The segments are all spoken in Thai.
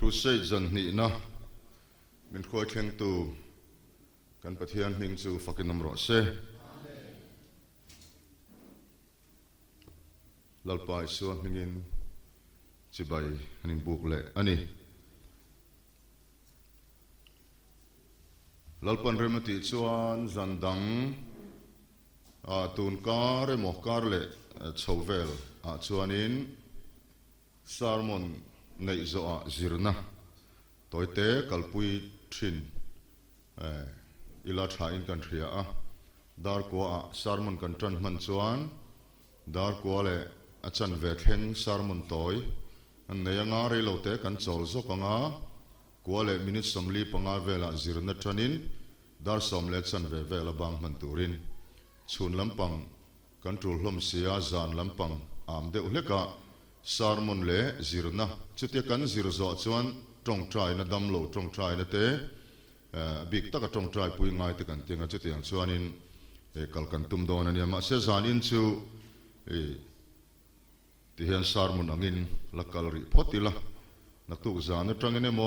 Crusade จันนี่นะมินคอยแข่งตูกันปะเทียนมิงจูฟักนำรอเซลลปายส่วนมิงินจิบายอันนี้บุกเละอันนี้ลลปันเรมติส่วนจันดังตูนการ์เรมอกการ์เละชาวเวลส่วนนี้ซาร์มอนในโซอาจิรนะตัวเตะกัลปุยทินอิลาชาอินกันเทียดาร์กัวซาร์มอนกันจันมันส่วนดาร์กัวเละอาจารย์เวทเฮงซาร์มอนตัวอันนี้ยังอารีโลเตะกันโจลโซปังอากัวเละมินิสมลีปังอาเวลาจิรนะจันินดาร์สมเลจันเวลาบางมันตูรินชุนลำปังกันจูลมเสียจานลำปังอามเดอุเลกะซาร์มอนเล่จิรนะจุดที่กันจิรโซชวนตรงใจนะดำโลตรงใจนะเตบิกตะกตรงใจปุยง่ายตะกันเตียงจุดที่อย่างชวนินกัลกันตุมโดนันเนี่ยมาเสจานินชูที่เห็นซาร์มอนอังินลักกัลริพอติละนักตุกจานนักจังเงโม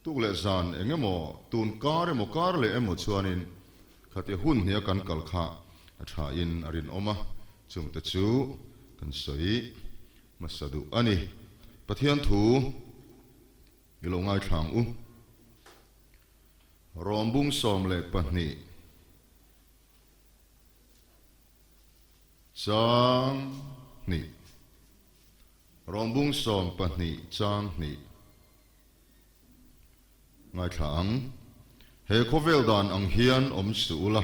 ตุกเลจานเงโมตูนการ์โมการ์เล่โมชวนินขัดหุ่นเนี่ยกันกัลขาชาอินอรินอมาจุงตะจูกันสวยมาสะดุอันนี้ปะเทียนถูกิโลง่ายทางรอมบุ้งสอมเล็กปะนี่จางนี่รอมบุ้งสอมปะนี่จางนี่ง่ายทางเฮโคเวลดานอังเฮียนอมสูละ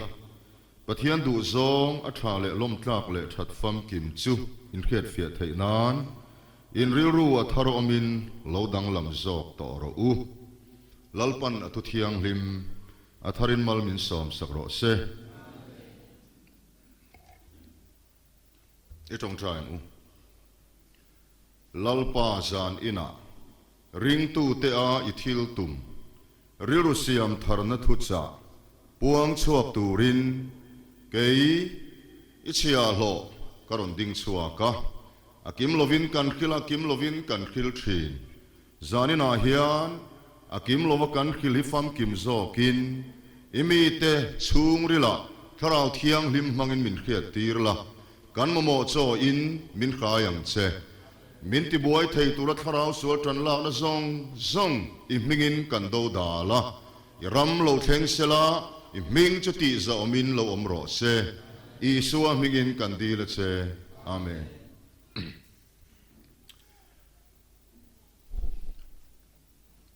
ปะเทียนดูซองอัฐาเละล้มตรากเละทัดฟัมกิมจูอินเขียดเฟียไทยนานอินริรูอัทารอมินโลดังลำจอกต่อรอูลลปันอัตุเทียงลิมอัทารินมัลมินสอมสักรอเซไอจงใจมูลลปาจานอินาริงตูเตอาอิทิลตุมริรุสิยมทารนทุจาปวงชวกตูรินเกยอิชยาโลกรอนดิงชัวกะอากิมโลวินกันคิลอากิมโลวินกันคิลทีนจานินาเฮียนอากิมโลวกันคิลฮิฟัมกิมโซกินอิมีเตชุงริละทาราวเทียงลิมมังอินมินเขียตีรละกันมโมโจอินมินขายังเซมินติบวยไทยตุระทาราวสวดจันลานะซงอิมิงินกันโดดาละยรำโลเทงเซลาอิมิงจุติจะอมินโลอมรอเซอีสัวมิงินกันดีละเซอาเมน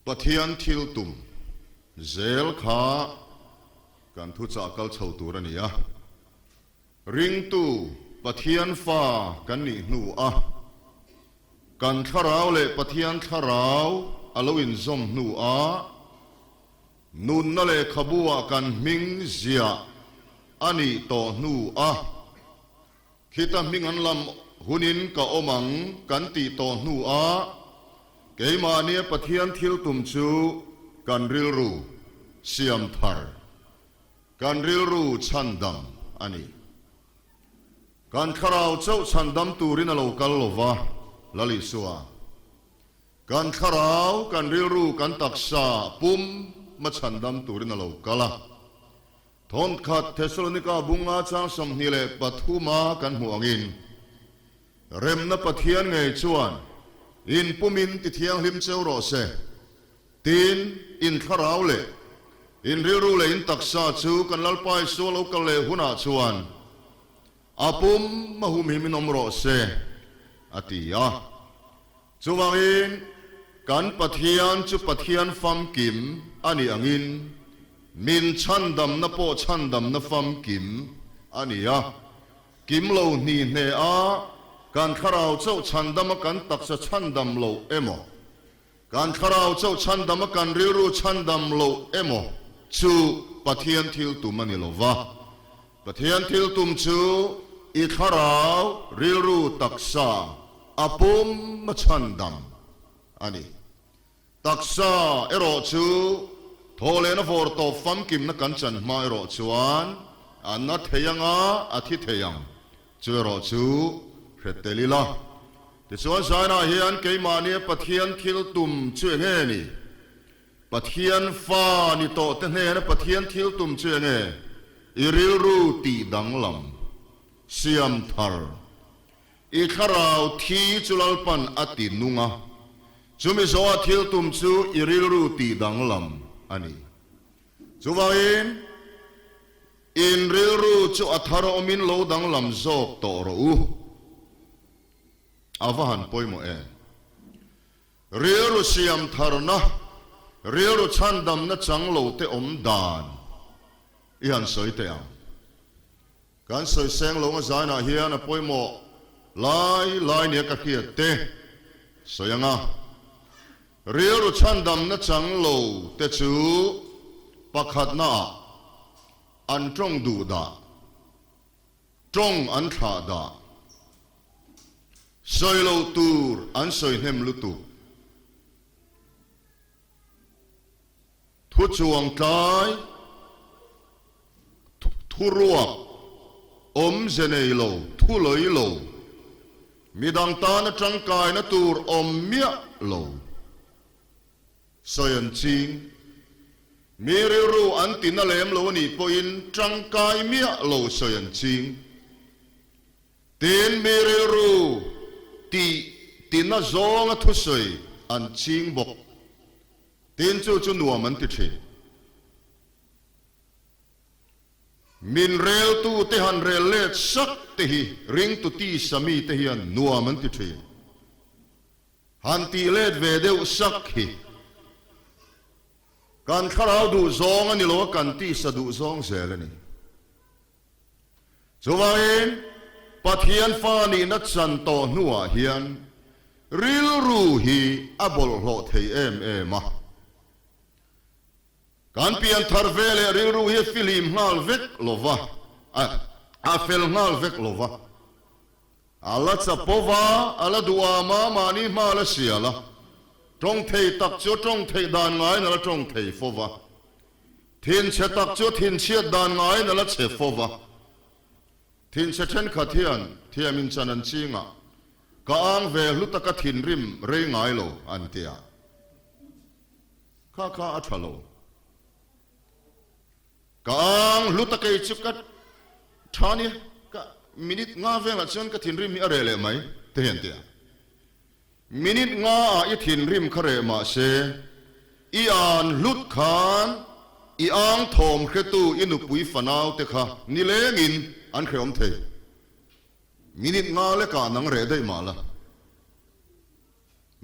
ปะเทียนทิลตุมเซลขากันทุจากัลเฉาตูรันยาริงตูปะเทียนฟ้ากันนี่นูกันทาราวเละปะเทียนทาราวอลวินซอมนูนุนนั่นเละขบัวกันมิงเซียอันนี้ต่อนูคิดมิงอันลำหุนินกะอมังกันตีต่อนูเกมาเนียปะเทียนทิลตุมจูกันริลรูเสียมทาร์กันริลรูชันดัมอันนี้กันทาราวเจ้าชันดัมตูรินโลกัลโลวาลลิสัวกันทาราวกันริลรูกันตักษาปุ่มมาชันดัมตูรินโลกัลทอนขัดเทสโลนิกาบุงอาจางสมนิเลปทุมากันห่วงินเร็มนับปะเทียนไงชวนอินปุมินติเทียงลิมเซลโรเซตีนอินทาราวเลอินริรูเลอินตักษาจูกันลลปายสัวโลกัลเลหุนาชวนอาปุมมาหุมิมินอมโรเซอติยาจูวังอินกันปะเทียนจุปะเทียนฟัมกิมอันนี้อังอินมินชันดำนโปชันดำนฟัมกิมอันนี้กิมโลนีเนการทาราวเจ้าชันดำกันตักษะชันดำโลเอโมการทาราวเจ้าชันดำกันริรูชันดำโลเอโมจูปะเทียนทิลตุมันนิโลวาปะเทียนทิลตุมจูอิทาราวริรูตักษะอปุมมชันดำอันนี้ตักษะเอโรจูโทเลนฟอร์ตฟัมกิมนักกันจันมาเอโรจวนอันนัทเฮยังอาทิตย์เฮยังจูเอโรจูเฮตเตลิลา ติส่วนสายนาเฮียนเกยมาเนี่ยปะเทียนทิลตุมช่วยเงี้ยนี่ปะเทียนฟ้านี่โตแต่เงี้ยนะปะเทียนทิลตุมช่วยเงี้ยอิริลรูตีดังลำเสียมทาร์อีขราวทีจุลปันอตินุงะจุมิโซอาทิลตุมจูอิริลรูตีดังลำอันนี้จูว่าอินริลรูจูอัทารอมินโลดังลำโซกโตรูอาว่าหันป่วยโมเอริลรูเสียมทาร์นะริลรูชันดำนัจังโลเตอมดานอีหันสวยเตียงการสวยแสงลงอาศัยนาเฮียนป่วยโมลายเนี่ยก็เขียดเตะสวยงาเรียรุชันดำนัจังโลเตจูปักขัดนาอันจงดูดาจงอันขาดาสวยโลตูร์อันสวยเฮมลุตูทุจวงกายทุรวกอมเจเนโลทุเลยโลมีดังตานะจังกายนะตูร์อมเมียโลสยันจิงมีเรื่องรู้อันตินาเลมโลนี่พอินจังกายเมียโลสยันจิงตินมีเรื่องรู้ตินาโจงทุสยอันจิงบกตินจู่นัวมันติดเชมินเรลตูเตหันเรลเลตสักเตหิริงตุตีสามีเตหิอันนัวมันติดเชหันตีเลดเวเดวสักหิการข้าวดูซองอันนี้โลกันตีสะดุซองเสลนี่ส่วนเองปัทยันฟ้านี่นัดสันโตนัวเฮียนริลรูฮีอับลโลเทเอมมาการเปลี่ยนทาร์เวลริลรูฮีฟิลิมงาลเวกโลวะอาเฟลงาลเวกโลวะอัลลอฮ์จะพบว่าอัลลอฮ์ดูอามานี่มาเลเซียละจงเทตักจูจงเทดานไงนั่นละจงเทฟวะทินเชตักจูทินเชียดานไงนั่นละเชฟวะทินเชเชนขัดเทียนมินจันจิงะกางเวลุตะกะทินริมเรงไงโลอันเตียข้าอัชโลกางลุตะกะจุกัดชานี่กะมินิทงาเวงละจนกะทินริมมีอะไรเลยไหมเตียนเตียมินิทงาอีทินริมคาเรมาเซอีอันลุดขานอีอังทอมเคตูอินุปุยฟนาวเตคะนิเลงินอันเคอมเทมินิทงาเลกานังเรได้มาละ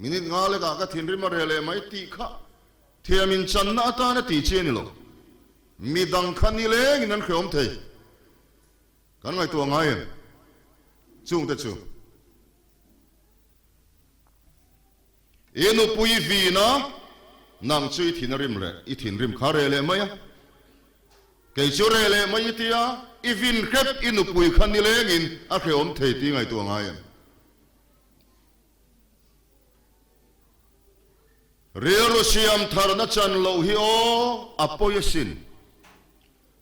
มินิทงาเลกากทินริมมาเรเลไม่ตีคะเทียมินจันนาตาเนตีเจนิโลมีดังคันนิเลงินอันเคอมเทกันไงตัวไงจุงเตจูเอ็นุปุยวีนะนางช่วยทินริมเลยอีทินริมคาเรเลไหมอะเกยจูเรเลไหมที่อะอีวินเก็บเอ็นุปุยคันนิเลงินอาเคอมเทตีไงตัวไงเรียรุสิยมทาร์นัจันโลฮิโออปอยสิน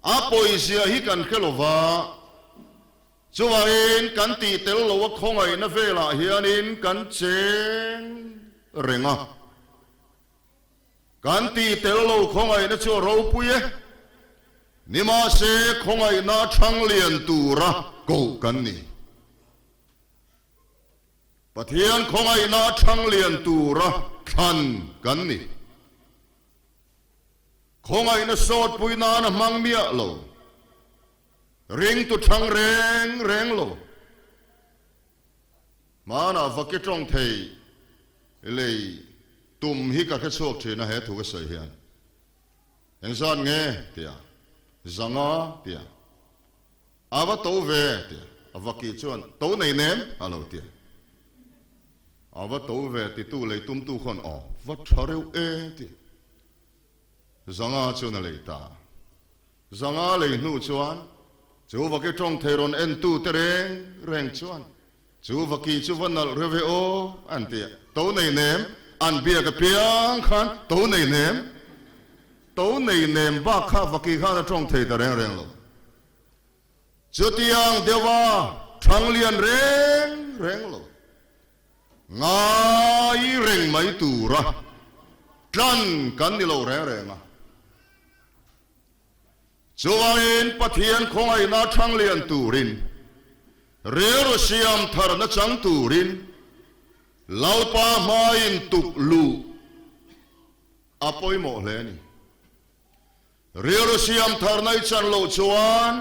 อปอยเสียฮิกันเคโลวาจวเอ็นกันตีเตลโลวะคงไงนะเวลาเฮียนินกันเจงเร่งอ่ะการตีเตลโลคงไงนะชัวเราปุยนิมาเสคงไงนะช่างเลียนตูระกูกันนี่ปะเทียนคงไงนะช่างเลียนตูระขันกันนี่คงไงนะโสดปุยนานะมังเมียโลริงตุช่างเร่งโลมานะฟักเกจงเทเลยตุ่มฮิกะแค่โชคเชนะเฮถูกเสียเฮียนยังสั่นเงี้ยเตียจังอ่ะเตียอาว่าโตเวเตียอาว่ากี่ชวนโตในเนมฮัลโหลเตียอาว่าโตเวติตู้เลยตุ้มตู้คนออกวัดชาเรวเอเตียจังอ่ะชวนอะไรตาจังอ่ะเลยนู่ชวนจูว่ากี่จงเทรอนเอ็นตู้เตเร่งชวนจูว่ากี่ชวนนัลเรเวโออันเตียโตในเนมอันเบียกับเปียงขันโตในเนมบ้าข้าฟักกี้ข้าจะจงเทตะเร่งโลจุดยังเดียวว่าทางเลียนเร่งโล ngay reng mai tu ra tlan kan ni lo re re nga chuain pathian khongai na thang lian turin Rilru Siamtharna chang turin lalpa main tuk lu apoi mo hle ni Rilru Siamtharna chan lo chuan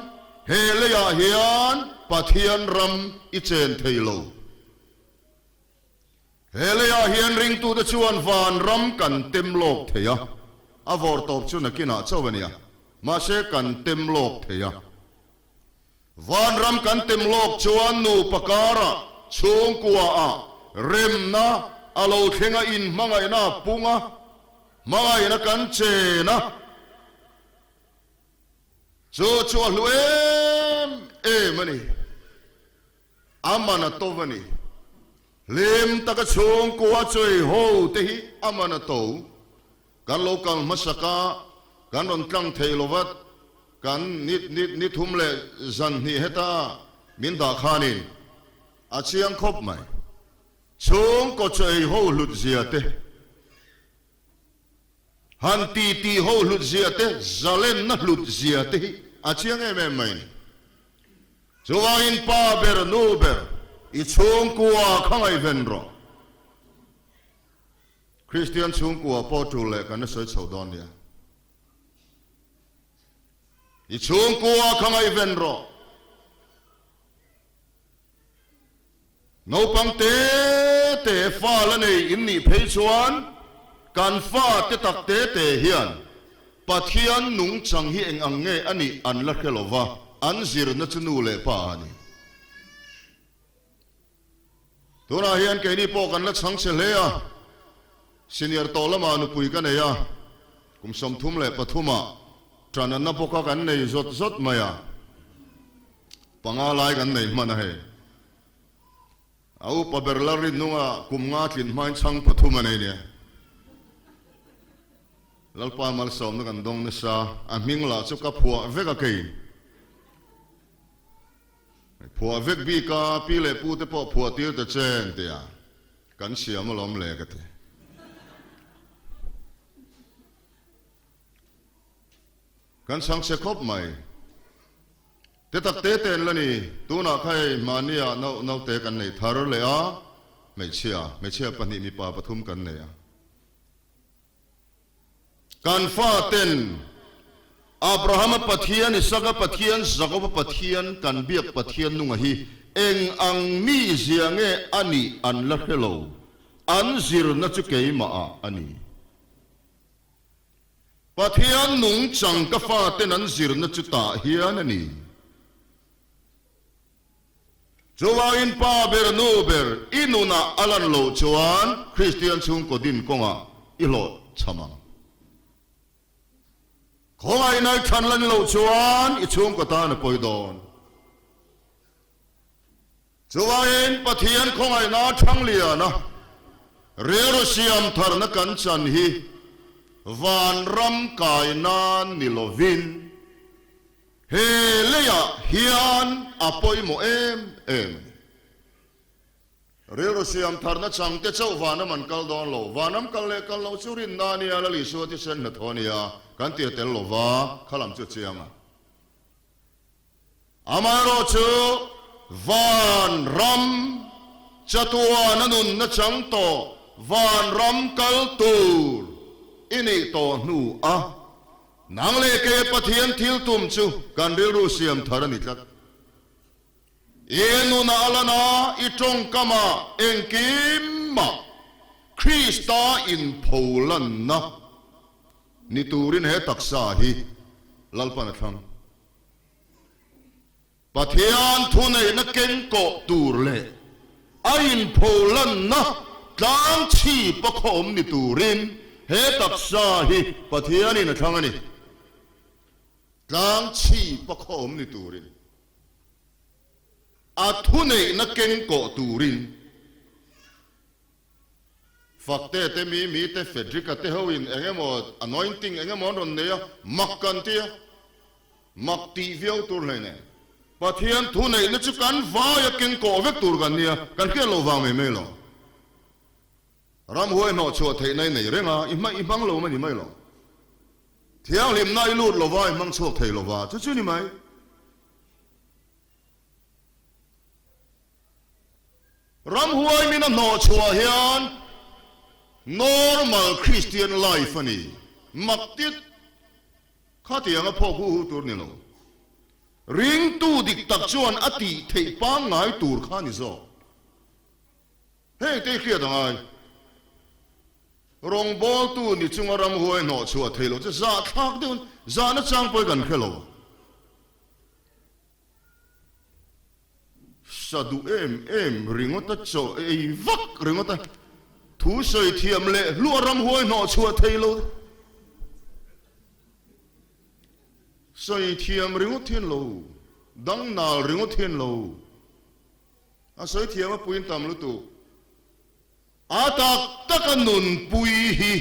he le ya hian pathian ram I chen thei lo he le ya hian ring tu da chuan van ram kan tem lok theya avor top chu na kina chawania ma se kan tem lok theya van ram kan tem lok chuan nu pakara chung kwa a rem na alo thenga in mangai na punga mangai na kan che na chu luem mani amana tovani lem taka chung kwa choi ho te hi amana to kan lokal masaka kan ron tlang theilovat kan nit thum le zan ni heta min da khanin achiang khop mai chung ko choi ho lut zia te han ti ho lut zia te zalen na lut zia te achiang mai chuain pa ber nu ber I chung kwa khangai venro Christian chung kwa potul le kan soi chaudon ya I chung kwa khangai venro no pang te fa la nei in ni phei chuan kan fa te tak te hian pathian nung chang hi eng ang nge ani an la khelova an zir na chunu le pa ani tuna hian ke ni po kan la chang se le ya senior to lama nu pui kan ya kum som thum le pathuma tranan na poka kan nei zot maya panga lai kan nei mana he au paberlari nunga kum nga tlin main chang pathuma nei ne lalpa mal som na kan dong na sa a mingla chu ka phua veka ke phua vek bi ka pi le pu te po phua tir te chen te ya kan siam lom le ka te kan sang se khop mai te tak te ten la ni tu na khai mania no te kan nei thar le a me chia pani mi pa pathum kan nei a kan fa ten Abraham pathian Isaka pathian Jacob pathian kan biak pathian nunga hi eng ang mi ziange ani an la hello an zir na chu ke ma ani pathian nung chang ka fa ten an zir na chu ta hian ani chuain pa ber no ber inuna alan lo chuan Christian chung ko din konga ilo chamang khongai nai khan lan lo chuan I chung ko ta na poi don chuain pathian khongai na thang lia na Rilru Siamtharna kan chan hi van ram kai nan nilovin he leya hian apoi mo em Rilru Siamtharna chang te chau vanam an kal don lo vanam kal lo churin na ni ala li so ti sen na thonia kan ti tel lo wa khalam chu chianga amaro chu van ram chatua nanun na chang to van ram kal tur ini to nu a nang le ke pathian thil tum chu kan Rilru Siamtharna ni tlak enu na alana itong kama engkima Krista in Poland na niturin he taksa hi lalpan athang pathian thunei na kenko turle ain Poland na tlang chi pakhom niturin he taksa hi pathian in athang ani tlang chi pakhom niturin athunei na kenko turin fakte te mi te fedrika te hoin engemo anointing engemo ron ne makkan te makti viau tur lene pathian thunei na chu kan va ya kenko vek tur gan nia kan ke lo wang me lo รำหัวหนอชัวเทในไหนเรื่องอ่ะอีมังโลมันอีไม่หรอเที่ยงริมนายลูดโลวาอีมังชัวเทโลวาจะชื่อนี่ไหมรำหัวมีน้ำหนอชัวเฮียน normal Christian life นี่มักติดข้าเตียงพ่อผู้ตัวนี่โลริงตู้ดิกตักชวนอติเทปังไงตูร์ข้านี่โซเฮ้ยเตะเครียดยังไงรองบอลตู้นี่จึงรำหัวหนอชัวเทโลจะซาทักเดินซาหน้าจังไปกันแค่โลสะดุเอ็มริงอตัดโจไอ้วักริงอตัดทูใส่เทียมเละลัวรำหัวหนอชัวเทโลใส่เทียมริงอเทียนโลดังนาริงอเทียนโลอาศัยเทียมมาปุยนตามลุตุอาตักตะกันนุนปุยฮี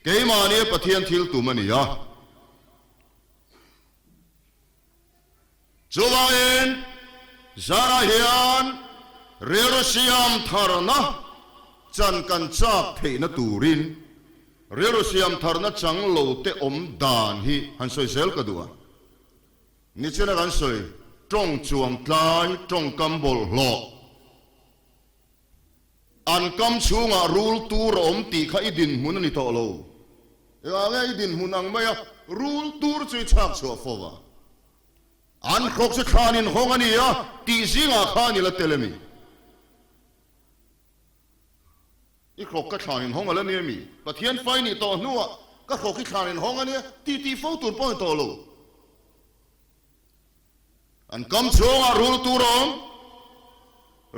เกยมาเนี่ยปะเทียนทิลตุมันนี่ยะจูวาเอ็นซาราเฮียนเรรุสิยามทารนะจันกันจักเทนตูรินเรรุสิยามทารนะจังโลเตอมดานฮีฮันสวยเซลกดัวนี่เจ้ากันสวยจงจวงตายจงกำบลหลอกอันกำชูงารูลตูรอมตีข้าอิดินมุนนี่โตโลอะไรอิดินมุนังไม่อะรูลตูรช่วยชักชัวฟวาอันครกจะขานินหงอันนี้อะตีซิงอาขานิละเตลมีอีครกก็ขานินหงอะไรเนี่ยมีปะเทียนไฟนี่ต่อนัวก็ครกที่ขานินหงอันนี้ตีฟูตุนป้อนโตโลอันกำชูงารูลตูรอม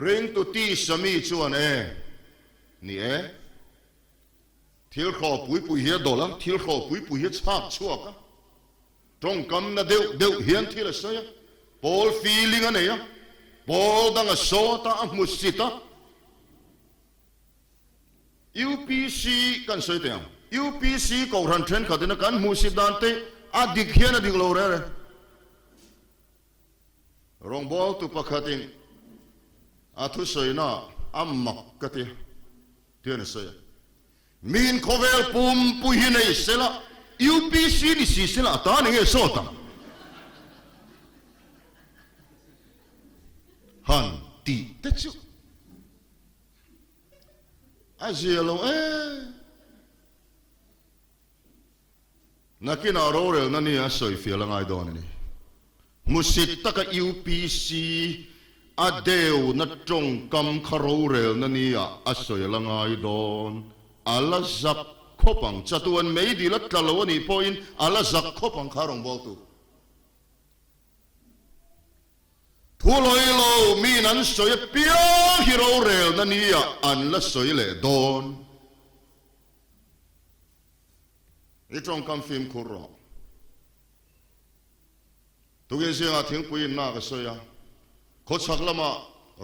ริงตุตีสามีชวนนี่ทิลขอปุยเฮียดอละทิลขอปุยเฮียชักชัวกะตรงกำน่ะเดียวเฮียนทิลเสียพอลฟีลิงอันนี้พอลดังโซตามุสิตา UPC กันสวยเตียง UPC ก็รันเทรนขัดนะกันมุสิดานเตอดิกเฮียนอดิกโลเร่รองบอลตุปะขัดิงอาทุสอยน่ะอัมมักกะเตียเทียนเสียมีนโคเวลปุ่มปุยในเสละ UPC นี่สิเสละตาเนี่ยโซตังฮันตีเตจูอาเจียลงนักกินอารมณ์เรื่องนั้นนี่สวยฟิลล์ไงดอนนี่มุสิตตะกับ UPCอาเดวนัดจงกำคารูเรลนั่นนี่อาศัยละไงดอนอาลาจักขบังจัตุวันไม่ดีละตลอดนี่พออินอาลาจักขบังคารองบอกตุทุลอยโลมีนั้นสวยเปียฮิโรเรลนั่นนี่อันละสวยเลยดอนอีจงกำฟิล์มคุรอตุกินเสียงทิ้งปุยน่าก็สวยโคชักละมา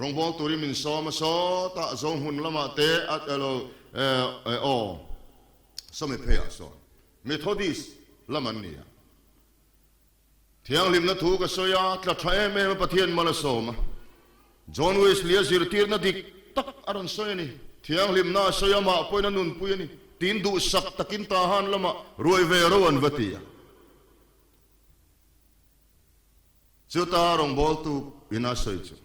รองบอลตุริมินซอมาซอตาซองหุ่นละมาเตะอัตโลสมัยเพียสอนเมทอดิสละมันนี่เที่ยงริมนัทูก็สอยตะไทยเมปะเทียนมาละโซมาจอห์นเวสลีย์สิรตีร์นัดิกตักอารันสอยนี่เที่ยงริมน่าสอยมาปอยนันนุนปุยนี่ตีนดูสักตะกินตาหันละมารวยเวรวันวัติยาเจ้าตารองบอลตุอินาสอยจู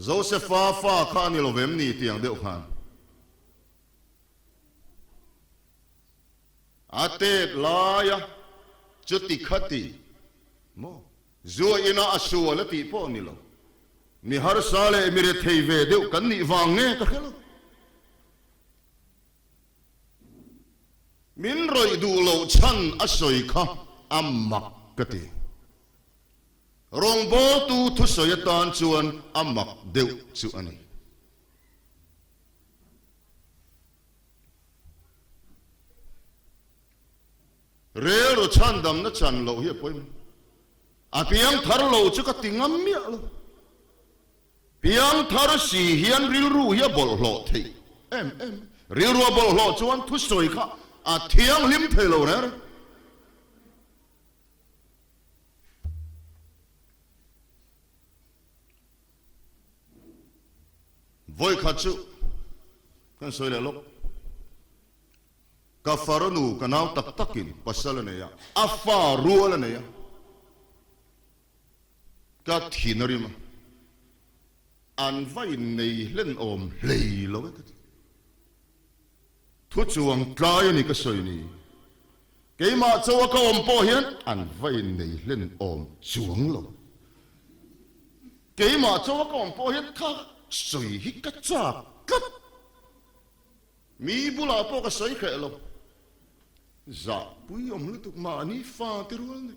โจเซฟฟ้าข้านี่เราเวมนี่เตียงเดียวกันอาเตดลายจุดติขัดตีโมจัวอินาอสัวละตีพอนี่เรามีฮาร์ซาเลมิเรเทเวเดียวกันนี่วางเงี้ยตะเขลมินรอยดูโลชันอสอยข้าอัมมักกตีรองบอลตูทุสยตานชวนอามักเดียวชวนนี้เรือรถชันดำนัดชันโลเฮียพอยมันอาเพียงทาร์โลจุกติงามเมียโลเพียงทาร์สีเฮียนริลรูเฮียบอลโลทีริลรูบอลโลชวนทุสยข้าอาเทียงลิมเทโลเร่ว voi khachu kan soi le lok ka faranu kanau tak takin pasal ne ya afa rual ne ya ka thinarima an vai nei len om lei lo ka thu chuang tlai ni ka soi ni keima chawa ka om po hian an vai nei len om chuang lo keima chawa ka om po hian kha soi hi ka cha kat mi bula po ka soi khe lo za pui om lu tuk ma ni fa tirul ni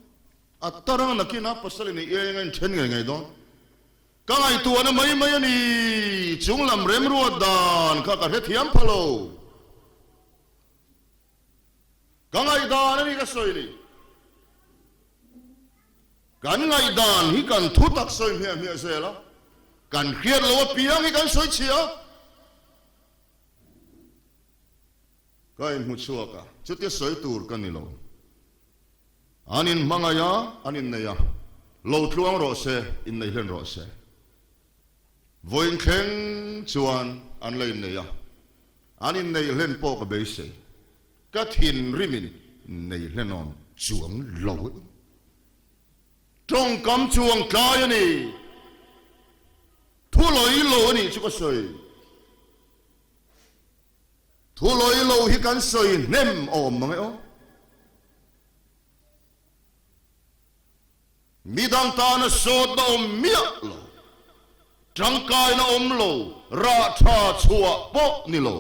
atarang nakina pasal ni ngan chen ngai don ka ngai tu na mai mai ni chunglam rem ru dan ka ka he thiam phalo ka ngai dan ni ka soi ni kan ngai dan hi kan thu tak soi mia se la kan khiat lo piang hi kan soi chia kai mu chua ka chuti soi tur kan ni lo anin mangaya anin neya lo tluang ro se in nei len ro se voin kheng chuan an lein neya anin nei len po ka be se ka thin rimin nei len on chuang lo trong kam chuang kai ni thu loi lo ni chu ka soi thu loi lo hi kan soi nem om mangai o midang ta na sot na om mia lo trangkai na om lo ra tha chua po ni lo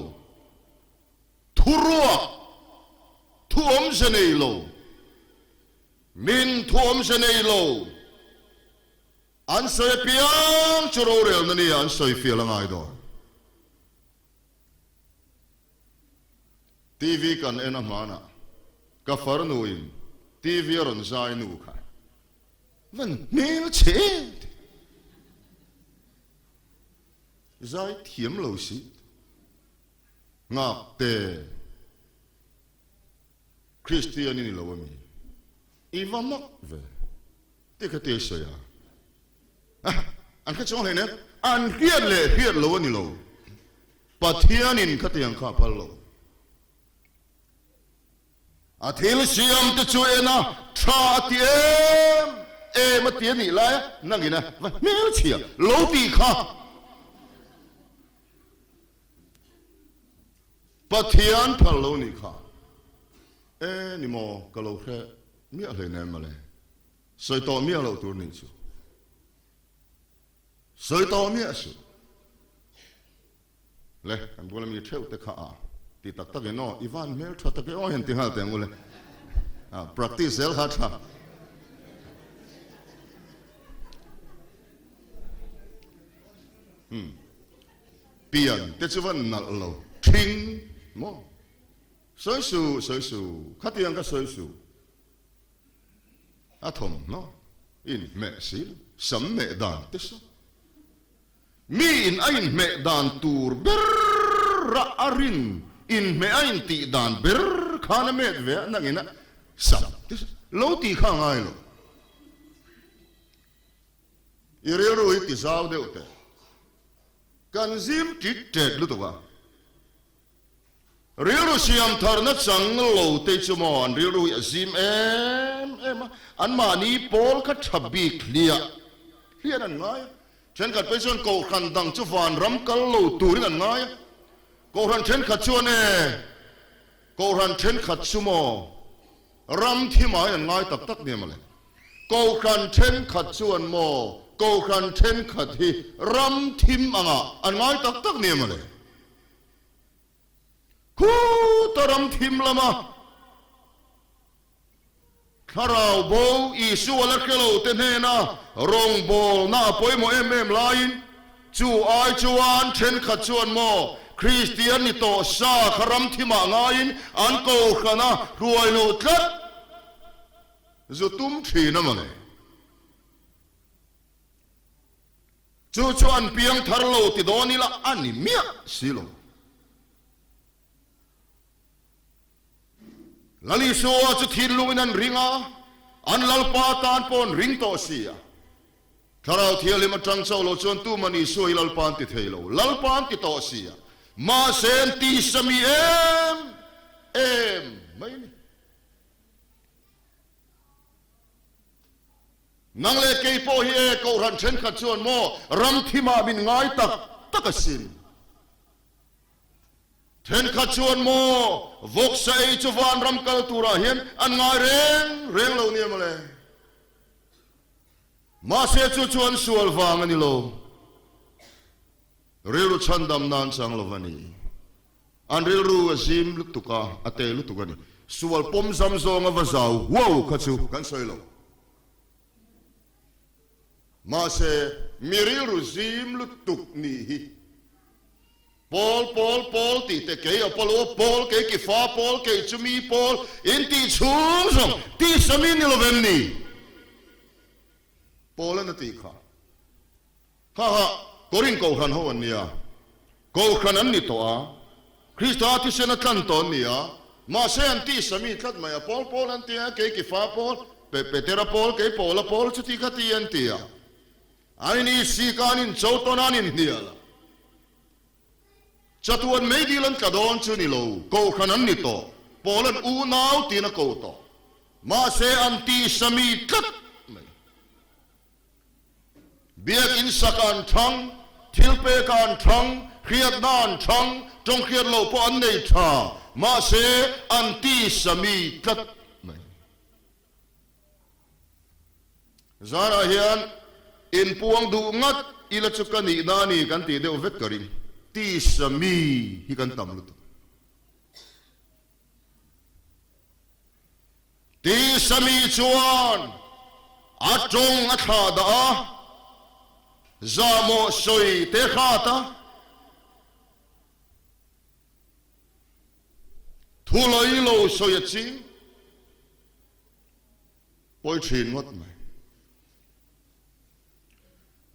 thu ruwa thu om se nei lo min thu om se nei lo an soi piang churo rel na ni an soi fia la ngai do TV kan ena mana ka farnuin TV ron zai nu khai van mel che zai thiam lo si ngak te Christian ni lo mi ivamak ve te ka te so ya an ka chong le ne an hiat lo ni lo pathianin ka te ang kha phal lo athil siam te chuena tha tiem ma tien ni la nangina mel chia lo ti kha pathian phal lo ni kha ni mo ka lo khe mi a le ne ma le soi to mi a lo tur ni chu soi to mi a su le an bola mi theu te kha ti tak tak no ivan mel tha tak o hen ti hal te ngule practice el ha tha pian te chuan nal lo thing mo soi su khatiang ka soi su athom no in me sil sam me dan te so mi in ain me dan tur ber ra arin in me ain ti dan ber khana me ve nangina sam lo ti kha ngai lo iriru ti zaw de ute kan zim ti tek lu to ba Rilru Siamtharna chang lo te chumon Rilru Zim em an ma ni pol ka thabi clear an ngai chen kat pe chon ko khan dang chu van ram kal lo turin an ngai ko ran chen khat chuan ko ran chen khat chumo ram thi mai an ngai tak tak ne male ko ran chen khat chuan mo ko ran chen khat hi ram thim anga an ngai tak tak ne male ku taram thim lama kharau bo isu ala khelo te ne na rong bol na poi mo em lain chu ai chuan chen kha chuan mo Christian ni to sa kharam thima ngain an ko khana ruai lo tlat zutum thi na mane chu chuan piang thar lo ti doni la ani mia silo lali so chu thil luin an ringa an lalpa tan pon ring to sia ถ้าเราเที่ยวเลยมาจังเจ้าเราชวนตู้มันอีสวยลัลปานติเทโลลัลปานติโตเสียมาเซนตีสมีเอ็มไม่นี่นังเลกย์โปเฮกูรันเชนขัดชวนโมรำที่มาบินง่ายตักสินเทนขัดชวนโมวกใส่จวนรำกัลตุระเห็นอันง่ายเร่งเหล่านี้มาเลยมาเสียชวนสวลฟังอันนี้โลเรื่องชันดำนานสังโลวันนี้อันเรื่องรู้ซิมลุตุกาอัตเตลุตุกานี่สวลปมซัมซองอวสาวว้าวขัดชูกันสวยโลมาเสมีเรื่องรู้ซิมลุตุกนี่ปอลตีแต่เกี่ยวปอลเกี่ยวกับฟ้าปอลเกี่ยวจุมีปอลอินตีชุ่มส่งตีสมินิโลเวนนี่ปอลนั่นตีข้าก็ริงกูขันหัวเนี่ยกูขันอันนี้ตัวคริสต์ที่เสนขันตอนเนี่ยมาเสนตีสมิขัดมาปอลอันตีเกี่ยวกับฟ้าปอลเปเตระปอลเกี่ยวปอลชุดที่ขัดยันตีอันนี้สิการนินโจตนานินเนี่ยละจัตุวันไม่ดีลันกระโดนชุนิโลกูขันอันนี้ตัวปอลันอูนาวตีนักกูตัวมาเสอันตีสมิขัดเบียกินสักการทั้งทิลเปการทั้งเครียดนานทั้งจงเครียดโลปอันในชามาเสอันตีสมิกัดจาราเฮียนอินพวงดูงัดอิลจุกันอีนานีกันตีเดวเวกกริงตีสมีฮิกันตำลุตตีสมีชวนอาจงอาชาดาจามอสวยเตขาตาทุลัยโลสวยจิปอยชินวัดไหม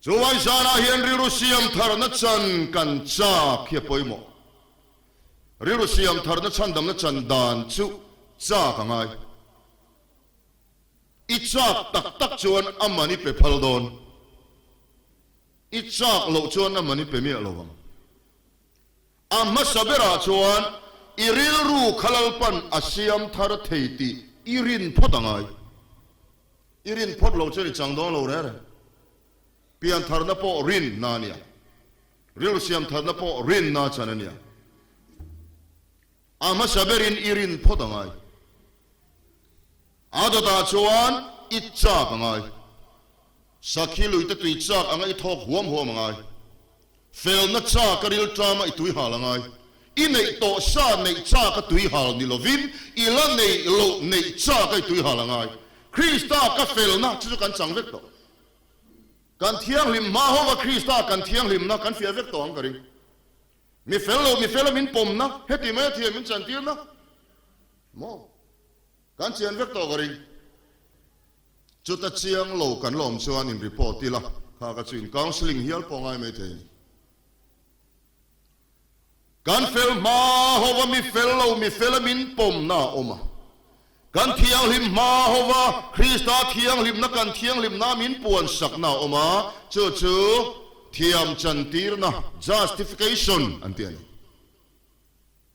จวนจาราเฮียนริรุสิยมทารนัชันกันจ้าเขียปอยโมริรุสิยมทารนัชันดำนัชันดานจุจ้ากังไงอิจฉาตักจวนอามันนี่เปพัลโดนอิจฉาโลจวนอามันนี่เปมีอะไรบ้างอามาสเบราจวนอิริลรูขลัลปันอาเซียมทารเทติอิรินพอดังไงอิรินพอดโลจวนจังดองโลเร่เปียนทารนับโปรินนานียริลเซียมทารนับโปรินนาชันเนี่ยอามาสเบรินอิรินพอดังไงอาดตาจวนอิจฉากังไงสักฮิลุยตะตุยจากอังไงทอกหัวมังไงเฟลนัชจากริลจามาอิตุยหาลังไงอินในโตชาในจากตุยหาลนิโลวินอิลันในโลในจากตุยหาลังไงคริสต์ก็เฟลนะจุดกันจังเวกโตกันเที่ยงลิมมาหัวคริสต์กันเที่ยงลิมนะกันเฟียเวกโตอังกฤษมีเฟลมินปมนะเฮติไม่เทียมินจันทีนะโมกันเชียนเวกโตกริงจุดเชียงโลกันลมชวนอินรีพอร์ตที่ละข้าก็ชินกาวสลิงเฮียลปองไอไม่เทนกันเฟลมาหัวมีเฟลมินปมนะอมากันเที่ยงลิมมาหัวคริสต์เที่ยงลิมนะกันเที่ยงลิมนะมินปวนสักนะอมาเชื่อเทียมจันทีร์นะ justification อันเดียน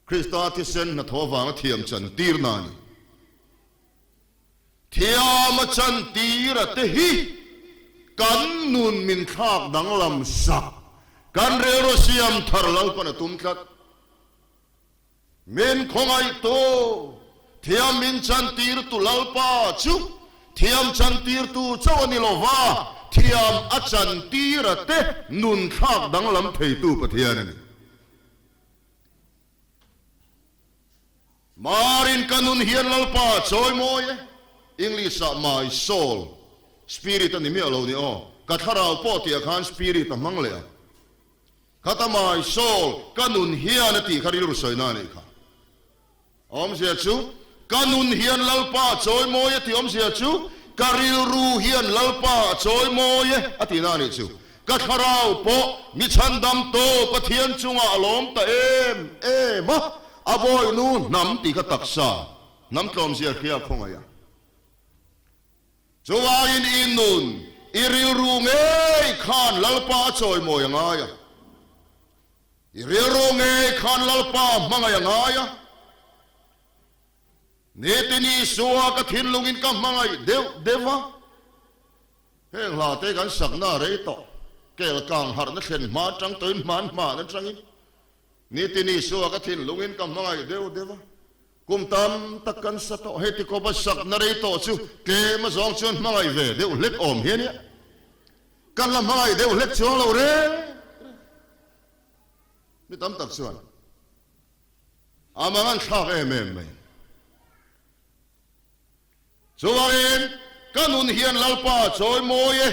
คริสต์ที่เซนนะทว่าเทียมจันทีร์นานี่เทียมจันทีระเตหิกันนุนมินทากดังลำสักกันเรโรเซียมทารลัลปนตุมขัดเมนคงไอโตเทียมมินจันทีรตุลัลปาจุเทียมจันทีรตุเจ้านิโลวาเทียมอาจันทีระเตนุนทากดังลำเทตูปะเทียนนี่มารินกันนุนเฮียนลัลปาจอยโมยEnglish my soul spirit นี่มีอะไรนี่อ๋อกัทเราปอที่อาคาร spirit มังเลยกัท my soul กันุนเฮียนที่คาริรุสอยนานี่ค่ะอมเสียชูกันุนเฮียนลัลปาจอยโมยที่อมเสียชูคาริรุเฮียนลัลปาจอยโมยอธินานี่ชูกัทเราปอมิชันดำโตปะเทียนจุงอาลมตะมะอาบอยนูนน้ำตีกตักษาน้ำตรมเสียเขียคงไงจวาอินนุน i rilru nge khan lalpa choi mo yanga ya i rilru nge khan lalpa manga yanga ya netini suwa ka thin lungin ka mangai deva heng la te kan sakna rei to kel kang har na khen ma tang toin man ma na tangin netini suwa ka thin lungin ka mangai deva kum tam takkan sa to heti ko ba sakna rei to chu ke ma zong chun mangai ve deu lek om hian ya kan la mangai deu lek chuang lo re mi tam tak chuan amangan thak em chuanin kanun hian lalpa choi moye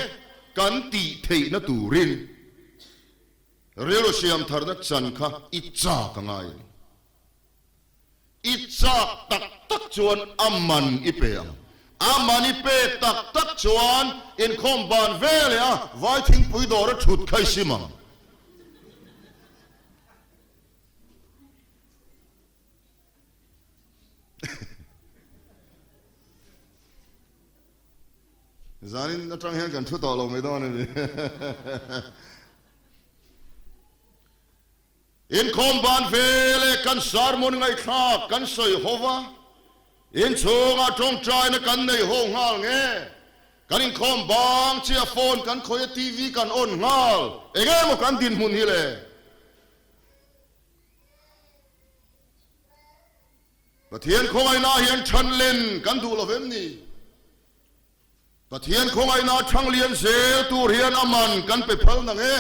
kan ti thei na turin Rilru Siamtharna chan kha icha ka ngai icha tak chuan amman ipeang aman ipe tak chuan in khom ban vele a vai thing pui dor thut khai simang zanin na tang hian kan thu to lo me don ni in khom ban vele kan sermon ngai kha kan soi hova in chunga tong trai na kan nei ho ngal nge kan in khom bang chia phone kan khoi tv kan on ngal ege mo kan din mun hi le pathian khoi na hian than len kan du lo vem ni pathian khoi na thang lian zel tur hian aman kan pe phal na nge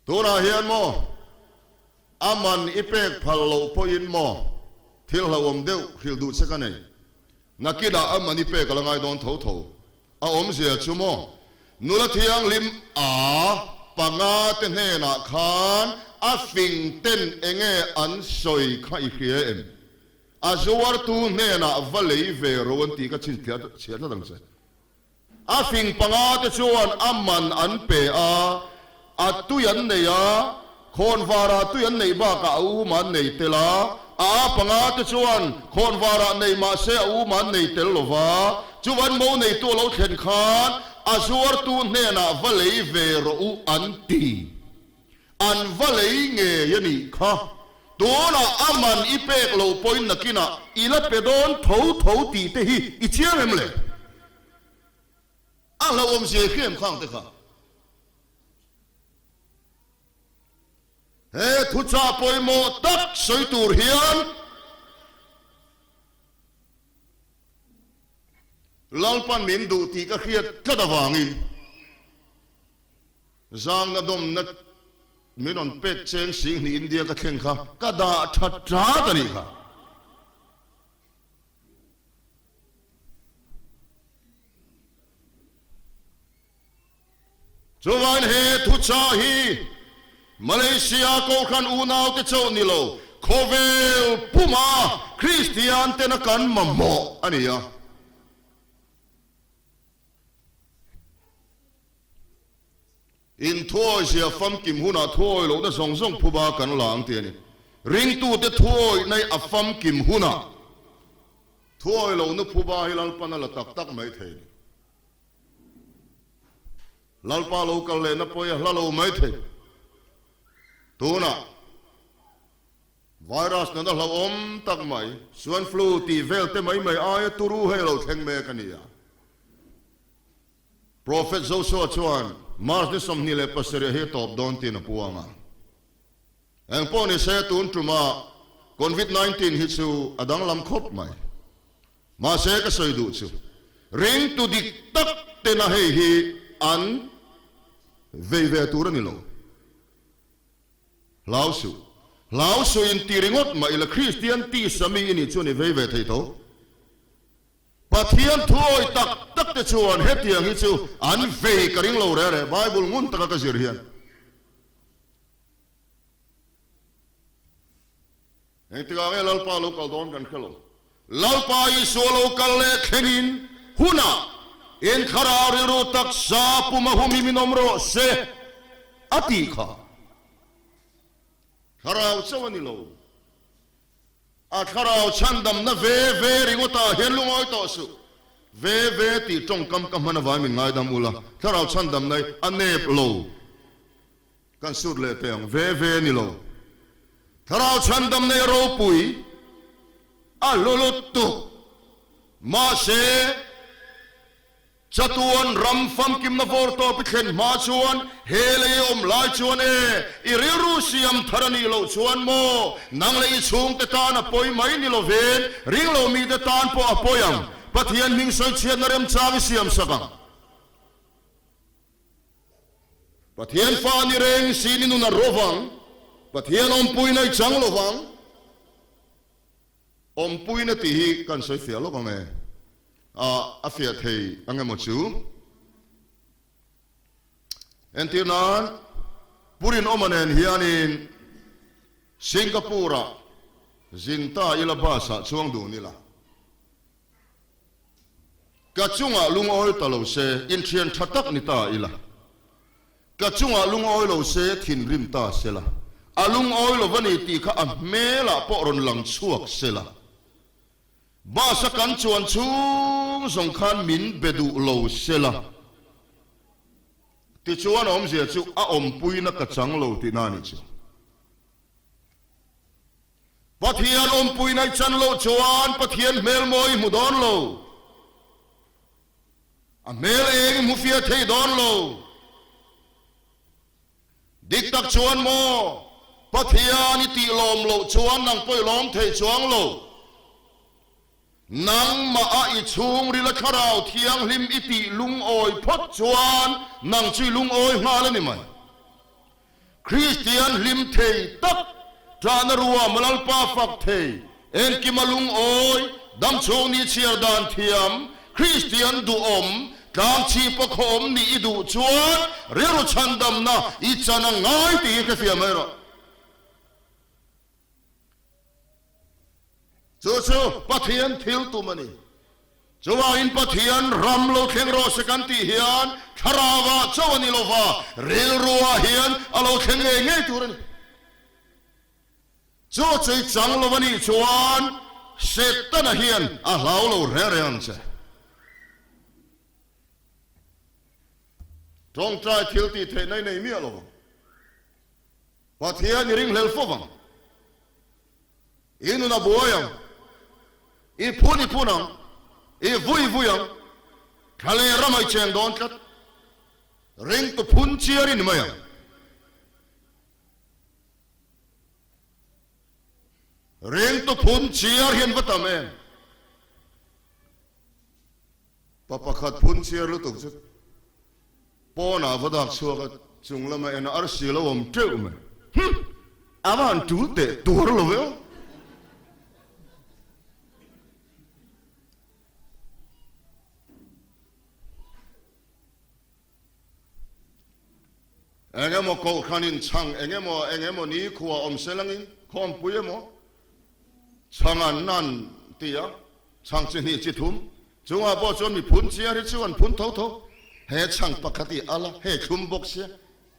tura hian mo aman ipek phal lo poin mo thil la om deu khil du se kanai nakida aman ipek kalangai don tho a om sia chumo nula thiang lim a panga te hne na khan a fing ten enge an soi khai khiem a zuar tu hne na valei ve ron ti ka chin thia dang se a fing panga te chuan aman an pe a tu yan nei a khon vara tu yan nei ba ka u man nei tela a panga te chuan khon vara nei ma se u man nei tel lova chuan mo nei tu lo thlen khan a zuar tu hne na valei ve ro u an ti an valei nge yani kha dona aman ipek lo point nakina ila pedon tho ti te hi I chiam em le a lo om se khem khang te kha he thu cha poi mo tak soi tur hian lalpan min du ti ka khiat ka da wangi zang na dom na min on pet cheng sing ni India ka thleng kha ka da tha ta ni kha chuan he thu cha hi Malaysia ko khan unaw te chaw ni lo khovel puma Christian te na kan mammo ania in thoi sia fam kim huna thoi lo na song phuba kan lang te ni ring tu te thoi nei a fam kim huna thoi lo na phuba hilal pana la tak mai thei lalpa lo kal le na poya lalo mai thei tuna virus na la om tak mai swan flu ti vel te mai ai turu helo theng me kania prophet Joshua chuan mars ni som ni le pasere he top don tin puanga ang poni se tun tuma covid-19 hi chu adang lam khop mai ma se ka soi du chu ring tu dik tak te na hi an ve turan ni lo lausu in tiringot ma ila Christian ti sami ini chuni ve thei to pathian thoi tak te chuan hetiang hi chu an ve karing lo re Bible ngun taka ka zir hian engtiga nge lalpa local don kan khelo lalpa I solo kal le khenin huna in kharari ro tak sa pumahumi minomro se ati kha kharau chawani lo a kharau chandam na ve ringota helungoi to su เวตีจงกำมันวายมิงไงดำอุละถ้าเราชันดำในอันเนบโลกันสุดเลยเตียงเวนี่โลถ้าเราชันดำในโรปุยอัลลุตุมาเชจตวนรำฟัมกิมนฟอร์ตอปิเข็นมาชวนเฮเลยอมลายชวนอิริรูเซียมธรณีโลชวนโมนังเลยชุงเตตานปอยไม่นิโลเวนริงโลมีเตตานปอปอยังปัทยันมิงสอยเชียนเรมชาวิเซียมสักปัทยันฟานิเรงซีนินุนารวังปัทยันอมปุยในจังโลวังอมปุยในตีกันสอยเฟียโลกังเมอาเฟียเทยอังเงมจูเอ็นที่นั้นปุรินอมันเอ็นฮิอานินสิงคโปร์จินตาอิลาบาสะช่วงดูนี่ละกัจจุงะลุงออยตลอดเซอินเทียนชัตักนิตาอิละกัจจุงะลุงออยโลเซทินริมตาเซละอาลุงออยโลวันนี้ตีข้าเมละปอรนหลังชวกเซละบาสกันชวนชูสงขานมินเบดูโลเซละที่ชวนอมเสียจูอาอมปุยนักจังโลที่นานิจูปัทยันอมปุยในจันโลชวนปัทยันเมลมอยมุดอนโลเมลเองมุฟียเทดอนโลดิกตักชวนโมปัทยานิติลมโลชวนนังปอยล้อมเทชวงโลนังมาอิชุงริลคาราวเทียงลิมอิติลุงออยพัดชวนนังชื่อลุงออยมาแล้วนี่ไหมคริสเตียนลิมเทตักจานรัวมลัลปาฟักเทเอ็นกิมาลุงออยดำโชนีเชียร์ดานเทียมคริสเตียนดูอมการชีพขมนี่ดูชวนเรื่องชันดำนะอิจฉานังง่ายตีกเฟียไม่รอจู่ๆปัทยันทิลตุมันนี่จู่ว่าอินปัทยันรำโลเข่งโรสกันตีเฮียนคาราวาเจ้าวันนี้โลฟาเริลรัวเฮียนอโลเข่งเงยตัวนี้จู่ใจจังโลวันนี้ชวนเสตตันเฮียนอาลาวโลเรียนเสตรงใจทิลตีเทในเมียโลปัทยันริงเลลฟวังอินุนาบัวยังอีพูนี่พูนังอีวุยยังทะเลรำไอเชนดอนกัดริงตุพุนเชียรินมายังริงตุพุนเชียรินวัตเมนปะปะขัดพุนเชียรุตุกจุดปอนาวัดดักชัวกัดจุงละมาเอ็นอาร์ซีละวมเจ้ามันอามันจูเตะตัวละเวลเอ็งโมโกขันินช่างเอ็งโมนี่ขัวอมเซลังินคอมปุยโมช่างอันนั้นตีอะช่างที่นี่จิตุมจงอาบอจนมีพุนเชียริจวนพุนเท่าเฮช่างปกติอะไรเฮคุมบกเสีย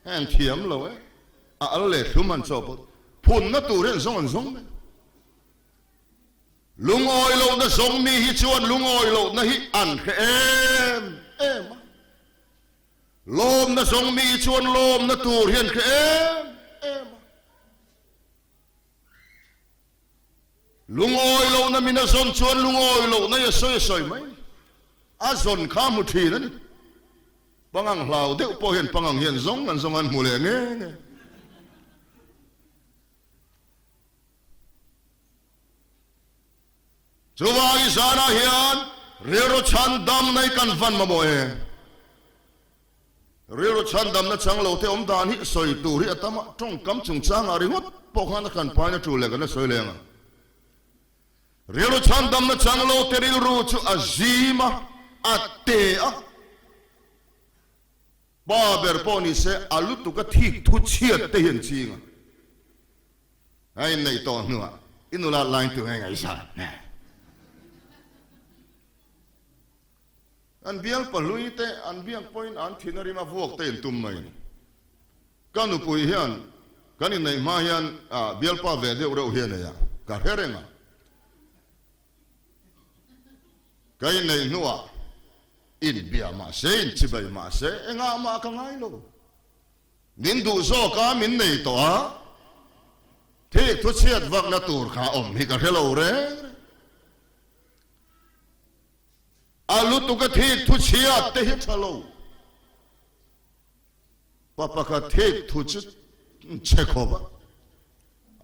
เฮเทียมเลยอะไรเคุมมันจบพุนนั่นตัวเรื่องซงลุงออยโลนั่นซงมีฮิจวนลุงออยโลนั่นฮิอันเอ็มลมนะทรงมีชวนลมนะตูเรียนคือลุงออยโลนะมีนะสนชวนลุงออยโลนะอย่าสวยไหมอาสนข้ามุทีนั่นปังอังเหล่าเด็กพอเห็นปังอังเห็นซงอันหมู่เลยเนี่ยจูวาอิสานาเฮียนเรือรถชันดำในกันฟันมาบ่อยเรื่องฉันดำนัดช่างเราเที่ยวอมดานิสอยตูริอัตมาจ้องกำจุงช่างอะไรงดปกหันกันไปนะจูเล็กนะสวยเลยงเรื่องฉันดำนัดช่างเราเที่ยวรู้ชูอาจีมาอัตเตะบ้าเบอร์ปอนิเซอาลุตุกะที่ทุเชียดเตียนจริงไอ้ในตอนนู้นอินุลาไลน์ตัวไงสันอันเบียงปลุยเตอันเบียงปอยอันที่นริมาพวกเต็นตุ่มไหมกันอุปุยเฮียนกันในมาเฮียนเบียลป้าเวเดอเราเฮียนเนี่ยกันเฮเรงกันในนัว อินเบียมาเซอินจิบายมาเซเอ็งอามากังไงโลนินดูโซกามินในตัวที่ทุเชียดวักนาตูร์ข้าอมฮิกาเทโลเรอาลุตุกที่ทุเชียดเตหิทะโลปะปะกที่ทุจเชคอบ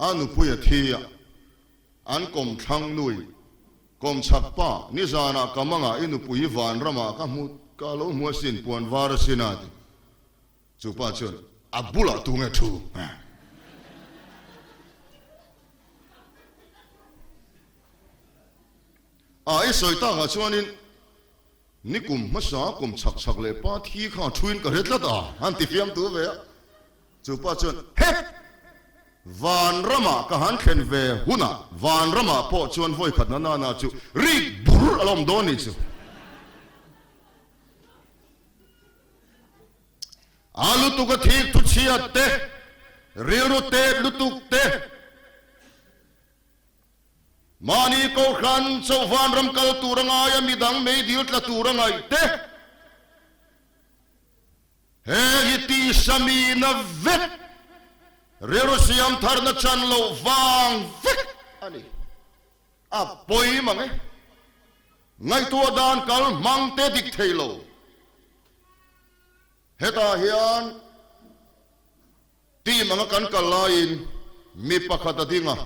อานุพุยที่อันกมทังนุยกมชักป้านิจานากำมังอินุปุยวานรามากัมุกาโลมัวสินปวนวารสินาดิจุปาจนอับบุลาตุงเอทูไอ้สอยตางาชวนินนี่กุมมาสากุมชักเลยป้าที่ข้าชวินกระเฮ็ดละตาอันติฟิมตัวเวจุปาจนเฮ้วานรามาก็หันเข็นเวหุน่ะวานรามาพ่อชวนไว้ขัดนาจูรีบุรอารมณ์โดนนี่จูอาลุตุกทีทุเชียเตเรียรุเตลุตุกเตมานีโกขันโซวานรำกัลตูรังไงมีดังไม่ดิวตละตูรังไงเตเฮยิตีสามีนาเวเรียรุสิยามทาร์นจันโลวังเวอันนี้อ่ะปอยมั้งไงตัวดานกัลมังเตดิกเทโลเฮตาเฮียนทีมังกันกัลไลน์มีปะขัดดิ้งอ่ะ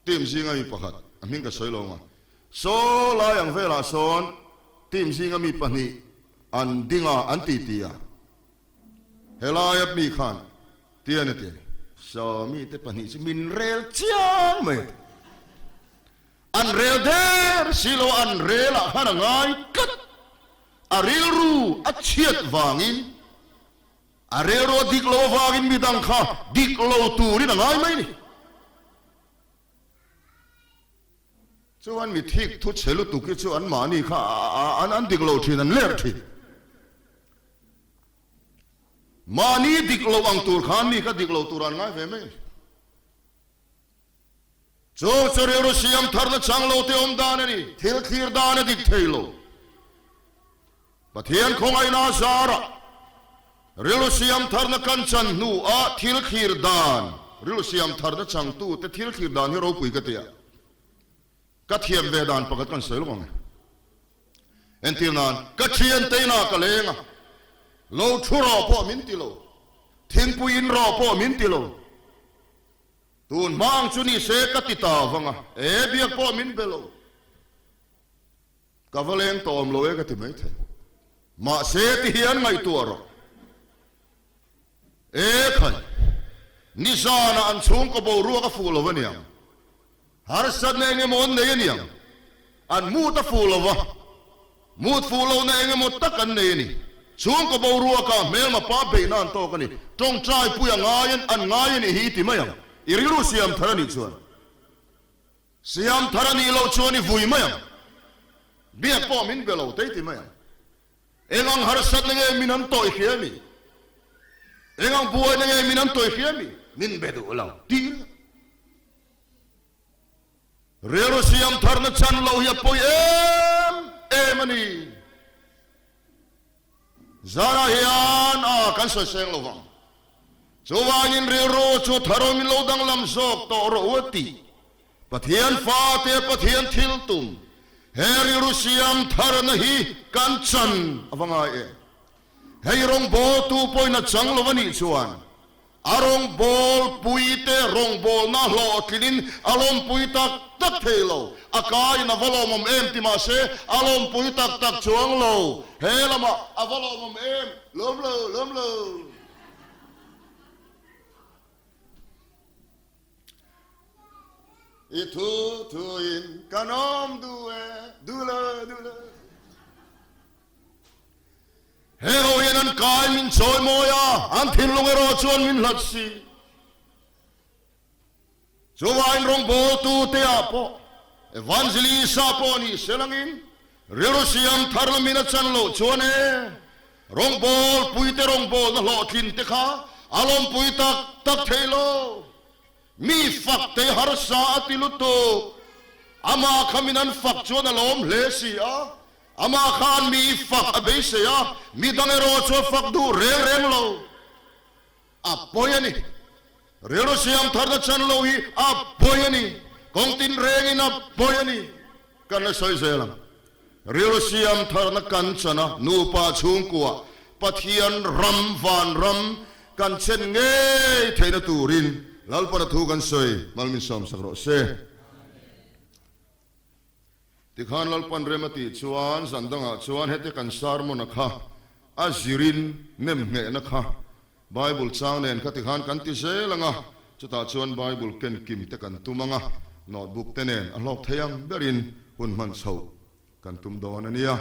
ทีมซิงมีปะขัดมิงก็สวยลงอ่ะโซลายังเวลาโซนทีมซิงมีปะนี่อันดิ้งอ่ะอันตีตีอ่ะเฮลายบมีขันเตียนเตียนสามีเตปะนี่มินเรลจังไหมอันเรลเดอร์สิโลอันเรลอ่ะฮันง่ายกัดอาเรลรูอัดเชียดวางินอาเรลรูดิกโลวางินมีดังข้าดิกโลตูนี่ง่ายไหมนี่ชวนมีทิกทุเชลุตุกิชวนมานี่ข้าอันดิกโลที่นั่นเล็กที่มานี่ดิกโลอังตูร์ขานนี่ก็ดิกโลตูรันง่ายไหมโจเรรุสิยมทาร์นจังโลเตอมดานนี่เทลคีร์ดานดิกเทโลปะเทียนคงไอนาซาระเรลุสิยมทาร์นกันจันนูอาทิลคีร์ดานเรลุสิยมทาร์นจังตูเตทิลคีร์ดานที่เราปุยกันเตียกัดเทียมเวดานปะกัดกันเสลงไงเอ็นทีนั้นกัดเทียนเตยนากะเลงโลชุรอพ่อมินติโลทิ้งปุยินรอพ่อมินติโลตูนมังชุนีเสกติตาฟังอ่ะเบียกพ่อมินเบโลกะวะเลงตอมโลเอกติไม่เทมาเสติเฮียนไงตัวรอใครนิสานะอันสูงก็บอกรัวก็ฟูลวะเนี่ยฮาร์สันเองมันเนี่ยอันมูตฟูลวะมูตฟูลวะเองมันตักกันเนี่ยสูงก็บอกรัวก็เมื่อมาป้าเบนันโตกันนี่ตรงใจปุยงายันอันงายันนี่ฮีติไม่ยังอิริรุสิยามทารานิชวนสิยามทารานิเราชวนนี่ฟุยไม่ยังเบียกพ่อมินเบลเอาเตติไม่ยังเอ็งฮาร์สันเองมินันโตอีกเฮียมีเอ็งบัวเองมินันโตอีกเฮียมีมินเบดูเราดีเรียรุสิยามทาร์นจันเราเฮียปุยมันนี่ซาราฮิอันกันสวยเสียงเราฟังชาวบ้านเรียรูชาวทารมิโลดังลำซอกต่อรวติปะเทียนฟ้าเตปะเทียนทิลตุมเฮริรุสิยามทารนฮีกันจันฟังไงเฮยรงโบตูปอยนัดจังลวันนี้ชวนอารมณ์บอลปุยเตรงบอลน่าหล่อทิลินอารมณ์ปุยตักตักเทโลอากายน่ะวลมติมาเสอารมณ์ปุยตักตักชวงโลเฮละมาวลมเริ่มเลยอีทูอินกันอมดูเลยเฮโรยันกายมินโซยโมยาอันทินลงเอโรชวนมินลัดซีชวานรงโบตูเตียปอเอวันซิลีซาปอนี่เซลังอินเรโรสิยามทาร์มินัชันโลชวนรงโบปุยเตรงโบนหลอทินเตขาอารมณ์ปุยตักเทโลมีฝักเตหารสาติลุโตอามาขมินันฝักชวนอารมณ์เลสีอา อามาขานมีฝักเบสยามีดังเอโรชวฝักดูเร่งโลอับปอยนี่เรือเสียมทาร์ชันโลฮีอับปอยนี่กองตินเร่งอินับปอยนี่กันละสอยเซลังเรือเสียมทาร์นักกันชนะนูปาชุงกัวปัทยันรัมฟานรัมกันเช่นเงยเทนตูรินลัลปะทูกันสวยมัลมินสอมสักรอเซติขานลัลปันเรมติชวนสันดังอ่ะชวนเฮติกันสารมนักฮะอาจิรินเนมเงนักฮะไบเบิลจางเนนคติขานกันติเซลังอ่ะจะตาชวนไบเบิลเกนกิมติกันตุมังอ่ะโน้ตบุ๊กเตเนนอัลลอฮ์เทียงเบรินหุ่นมันเศร้ากันตุมโดนนี่อ่ะ